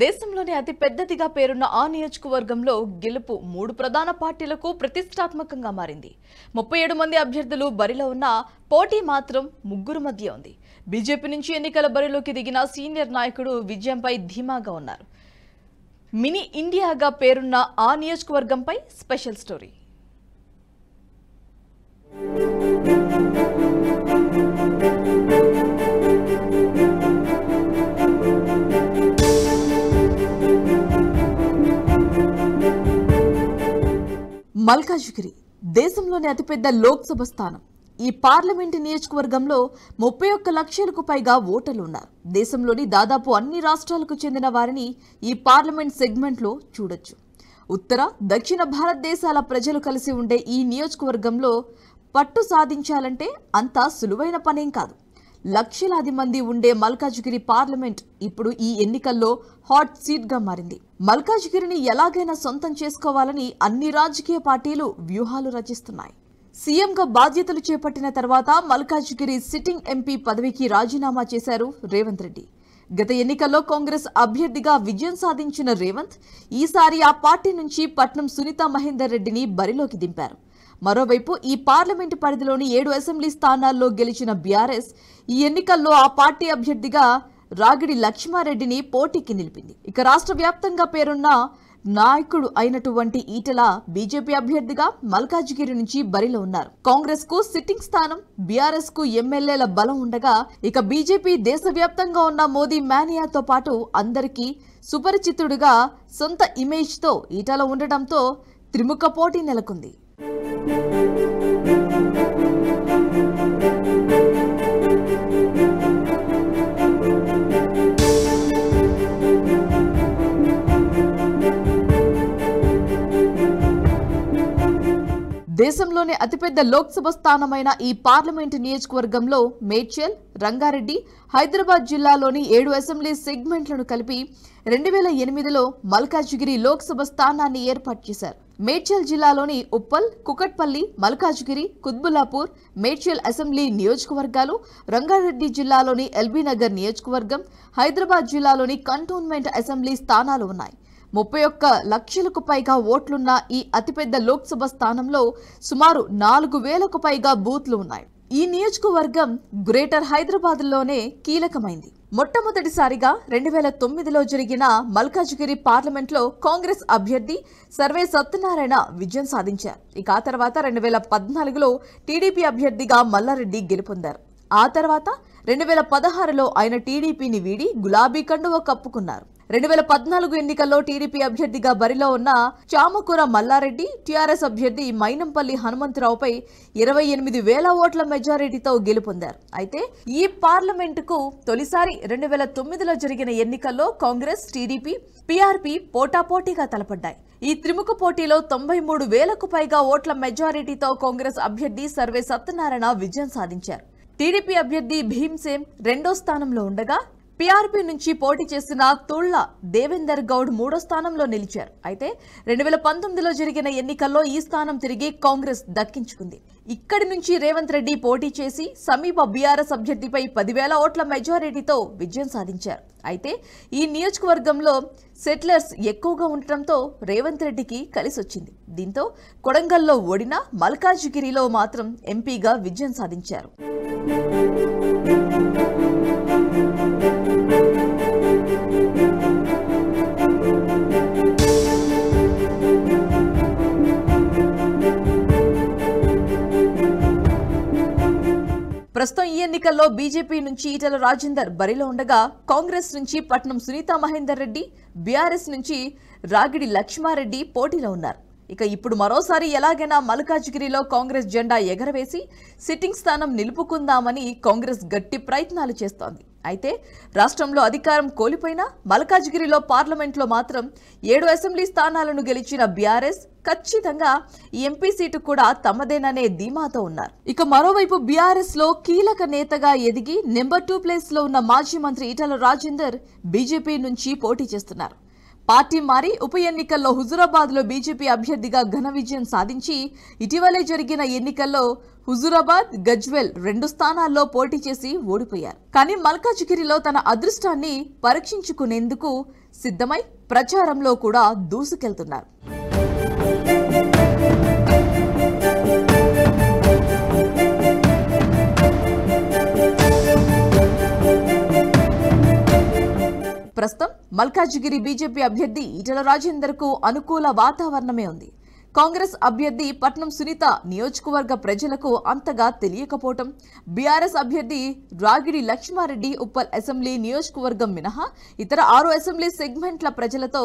దేశంలోనే అతి పెద్దదిగా పేరున్న ఆ నియోజకవర్గంలో గెలుపు 3 ప్రధాన పార్టీలకు ప్రతిష్టాత్మకంగా మారింది. 37 మంది అభ్యర్థులు బరిలో ఉన్న పోటీ మాత్రం ముగ్గురు మధ్య ఉంది. బీజేపీ నుంచి ఎన్నికల బరిలోకి దిగిన సీనియర్ నాయకుడు విజయంపై ధీమాగా ఉన్నారు. మినీ ఇండియాగా పేరున్న ఆ నియోజకవర్గంపై స్పెషల్ స్టోరీ. మల్కాజ్గిరి దేశంలోని అతిపెద్ద లోక్సభ స్థానం. ఈ పార్లమెంటు నియోజకవర్గంలో 31 లక్షలకు పైగా ఓటర్లు ఉన్నారు. దేశంలోని దాదాపు అన్ని రాష్ట్రాలకు చెందిన వారిని ఈ పార్లమెంట్ సెగ్మెంట్లో చూడొచ్చు. ఉత్తర దక్షిణ భారతదేశాల ప్రజలు కలిసి ఉండే ఈ నియోజకవర్గంలో పట్టు సాధించాలంటే అంత సులువైన పనేం కాదు. లక్షలాది మంది ఉండే మల్కాజ్గిరి పార్లమెంట్ ఇప్పుడు ఈ ఎన్నికల్లో హాట్ సీట్ గా మారింది. మల్కాజ్గిరిని ఎలాగైనా సొంతం చేసుకోవాలని అన్ని రాజకీయ పార్టీలు వ్యూహాలు రచిస్తున్నాయి. సీఎంగా బాధ్యతలు చేపట్టిన తర్వాత మల్కాజ్గిరి సిట్టింగ్ ఎంపీ పదవికి రాజీనామా చేశారు రేవంత్ రెడ్డి. గత ఎన్నికల్లో కాంగ్రెస్ అభ్యర్థిగా విజయం సాధించిన రేవంత్ ఈసారి ఆ పార్టీ నుంచి పట్నం సునీతా మహేందర్ రెడ్డిని బరిలోకి దింపారు. మరోవైపు ఈ పార్లమెంటు పరిధిలోని 7 అసెంబ్లీ స్థానాల్లో గెలిచిన బీఆర్ఎస్ ఈ ఎన్నికల్లో ఆ పార్టీ అభ్యర్థిగా రాగిడి లక్ష్మారెడ్డిని పోటీకి నిలిపింది. ఇక రాష్ట్ర వ్యాప్తంగా పేరున్న నాయకుడు అయినటువంటి ఈటల బీజేపీ అభ్యర్థిగా మల్కాజ్గిరి నుంచి బరిలో ఉన్నారు. కాంగ్రెస్ కు సిట్టింగ్ స్థానం, బీఆర్ఎస్ కు ఎమ్మెల్యేల బలం ఉండగా ఇక బీజేపీ దేశవ్యాప్తంగా ఉన్న మోదీ మానియాతో పాటు అందరికీ సుపరిచితుడుగా సొంత ఇమేజ్ తో ఈటల ఉండటంతో త్రిముఖ పోటీ నెలకొంది. దేశంలోనే అతిపెద్ద లోక్సభ స్థానమైన ఈ పార్లమెంటు నియోజకవర్గంలో మేడ్చల్, రంగారెడ్డి, హైదరాబాద్ జిల్లాలోని 7 అసెంబ్లీ సెగ్మెంట్లను కలిపి 2008లో మల్కాజ్గిరి లోక్సభ స్థానాన్ని ఏర్పాటు చేశారు. మేడ్చల్ జిల్లాలోని ఉప్పల్, కుకట్పల్లి, మల్కాజ్గిరి, కుత్బుల్లాపూర్, మేడ్చల్ అసెంబ్లీ నియోజకవర్గాలు, రంగారెడ్డి జిల్లాలోని ఎల్బీనగర్ నియోజకవర్గం, హైదరాబాద్ జిల్లాలోని కంటోన్మెంట్ అసెంబ్లీ స్థానాలు ఉన్నాయి. 31 లక్షలకు పైగా ఓట్లున్న ఈ అతిపెద్ద లోక్సభ స్థానంలో సుమారు 4000కు పైగా బూత్లు ఉన్నాయి. ఈ నియోజకవర్గం గ్రేటర్ హైదరాబాద్ లోనే కీలకమైంది. మొట్టమొదటిసారిగా 2009లో జరిగిన మల్కాజ్గిరి పార్లమెంట్ లో కాంగ్రెస్ అభ్యర్థి సర్వే సత్యనారాయణ విజయం సాధించారు. ఇక ఆ తర్వాత 2014లో టీడీపీ అభ్యర్థిగా మల్లారెడ్డి గెలుపొందారు. ఆ తర్వాత 2016లో ఆయన టీడీపీని వీడి గులాబీ కండువ కప్పుకున్నారు. 2014 ఎన్నికల్లో టీడీపీ అభ్యర్థిగా బరిలో ఉన్న చామకూర మల్లారెడ్డి టీఆర్ఎస్ అభ్యర్థి మైనంపల్లి హనుమంతరావుపై 28,000 ఓట్ల మెజారిటీతో గెలుపొందారు. అయితే ఈ పార్లమెంటుకు తొలిసారి 2009లో జరిగిన ఎన్నికల్లో కాంగ్రెస్, టీడీపీ, పీఆర్పీ పోటాపోటీగా తలపడ్డాయి. ఈ త్రిముఖ పోటీలో 93,000కు పైగా ఓట్ల మెజారిటీతో కాంగ్రెస్ అభ్యర్థి సర్వే సత్యనారాయణ విజయం సాధించారు. టీడీపీ అభ్యర్థి భీమ్సేన్ 2వ స్థానంలో ఉండగా పీఆర్పీ నుంచి పోటీ చేసిన తుళ్ల దేవేందర్ గౌడ్ 3వ స్థానంలో నిలిచారు. అయితే 2019లో జరిగిన ఎన్నికల్లో ఈ స్థానం తిరిగి కాంగ్రెస్ దక్కించుకుంది. ఇక్కడి నుంచి రేవంత్ రెడ్డి పోటీ చేసి సమీప బీఆర్ఎస్ అభ్యర్థిపై 10,000 ఓట్ల మెజారిటీతో విజయం సాధించారు. అయితే ఈ నియోజకవర్గంలో సెటిలర్స్ ఎక్కువగా ఉండటంతో రేవంత్ రెడ్డికి కలిసొచ్చింది. దీంతో కొడంగల్లో ఓడిన మల్కాజ్గిరిలో మాత్రం ఎంపీగా విజయం సాధించారు. ప్రస్తుతం ఈ ఎన్నికల్లో బీజేపీ నుంచి ఈటల రాజేందర్ బరిలో ఉండగా కాంగ్రెస్ నుంచి పట్నం సునీతా మహేందర్ రెడ్డి, బీఆర్ఎస్ నుంచి రాగిడి లక్ష్మారెడ్డి పోటీలో ఉన్నారు. ఇక ఇప్పుడు మరోసారి ఎలాగైనా మల్కాజ్గిరిలో కాంగ్రెస్ జెండా ఎగరవేసి సిట్టింగ్ స్థానం నిలుపుకుందామని కాంగ్రెస్ గట్టి ప్రయత్నాలు చేస్తోంది. అయితే రాష్ట్రంలో అధికారం కోల్పోయినా మల్కాజ్గిరిలో పార్లమెంట్లో మాత్రం 7 అసెంబ్లీ స్థానాలను గెలిచిన బీఆర్ఎస్ ఖచ్చితంగా ఈ ఎంపీ సీటు కూడా తమదేననే ధీమాతో ఉన్నారు. ఇక మరోవైపు బీఆర్ఎస్ లో కీలక నేతగా ఎదిగి నెంబర్ 2 ప్లేస్ లో ఉన్న మాజీ మంత్రి ఈటల రాజేందర్ బీజేపీ నుంచి పోటీ చేస్తున్నారు. పార్టీ మారి ఉప ఎన్నికల్లో హుజూరాబాద్ లో బీజేపీ అభ్యర్థిగా ఘన విజయం సాధించి ఇటీవలే జరిగిన ఎన్నికల్లో హుజూరాబాద్, గజ్వేల్ 2 స్థానాల్లో పోటీ చేసి ఓడిపోయారు. కానీ మల్కాజిగిరిలో తన అదృష్టాన్ని పరీక్షించుకునేందుకు సిద్ధమై ప్రచారంలో కూడా దూసుకెళ్తున్నారు. ప్రస్తుతం మల్కాజిగిరి బీజేపీ అభ్యర్థి ఈటెల రాజేందర్ కు అనుకూల వాతావరణమే ఉంది. కాంగ్రెస్ అభ్యర్థి పట్నం సునీత నియోజకవర్గ ప్రజలకు అంతగా తెలియకపోవటం, బీఆర్ఎస్ అభ్యర్థి రాగిడి లక్ష్మారెడ్డి ఉప్పల్ అసెంబ్లీ నియోజకవర్గం మినహా ఇతర 6 అసెంబ్లీ సెగ్మెంట్ల ప్రజలతో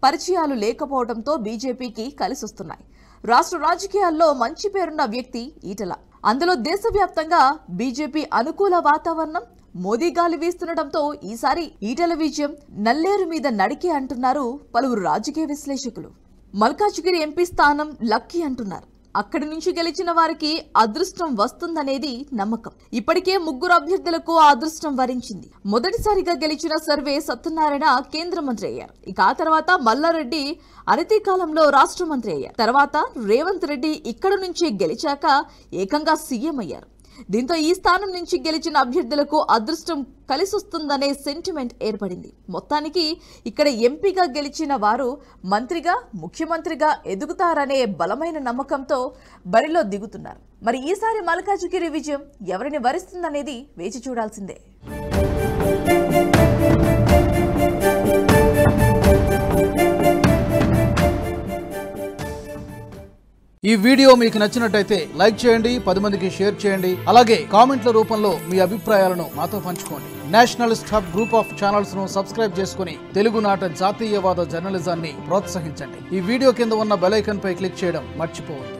పరిచయాలు లేకపోవడంతో బీజేపీకి కలిసొస్తున్నాయి. రాష్ట్ర రాజకీయాల్లో మంచి పేరున్న వ్యక్తి ఈటెల. అందులో దేశవ్యాప్తంగా బీజేపీ అనుకూల వాతావరణం, మోదీ గాలి వీస్తుండటంతో ఈసారి ఈటెల విజయం నల్లేరు మీద నడికే అంటున్నారు పలువురు రాజకీయ విశ్లేషకులు. మల్కాజిగిరి ఎంపీ స్థానం లక్కీ అంటున్నారు. అక్కడి నుంచి గెలిచిన వారికి అదృష్టం వస్తుందనేది నమ్మకం. ఇప్పటికే 3 అభ్యర్థులకు ఆ అదృష్టం వరించింది. మొదటిసారిగా గెలిచిన సర్వే సత్యనారాయణ కేంద్ర మంత్రి అయ్యారు. ఇక ఆ తర్వాత మల్లారెడ్డి అనతి కాలంలో రాష్ట్ర మంత్రి అయ్యారు. తర్వాత రేవంత్ రెడ్డి ఇక్కడ నుంచి గెలిచాక ఏకంగా సీఎం అయ్యారు. దీంతో ఈ స్థానం నుంచి గెలిచిన అభ్యర్థులకు అదృష్టం కలిసొస్తుందనే సెంటిమెంట్ ఏర్పడింది. మొత్తానికి ఇక్కడ ఎంపీగా గెలిచిన వారు మంత్రిగా, ముఖ్యమంత్రిగా ఎదుగుతారనే బలమైన నమ్మకంతో బరిలో దిగుతున్నారు. మరి ఈసారి మల్కాజిగిరి విజయం ఎవరిని వరిస్తుందనేది వేచి చూడాల్సిందే. ఈ వీడియో మీకు నచ్చినట్టయితే లైక్ చేయండి, 10 మందికి షేర్ చేయండి. అలాగే కామెంట్ల రూపంలో మీ అభిప్రాయాలను మాతో పంచుకోండి. Nationalist hub group of channels ను సబ్స్క్రైబ్ చేసుకుని తెలుగునాట జాతీయవాద జర్నలిజాన్ని ప్రోత్సహించండి. ఈ వీడియో కింద ఉన్న బెల్ ఐకాన్ పై క్లిక్ చేయడం మర్చిపోవద్దు.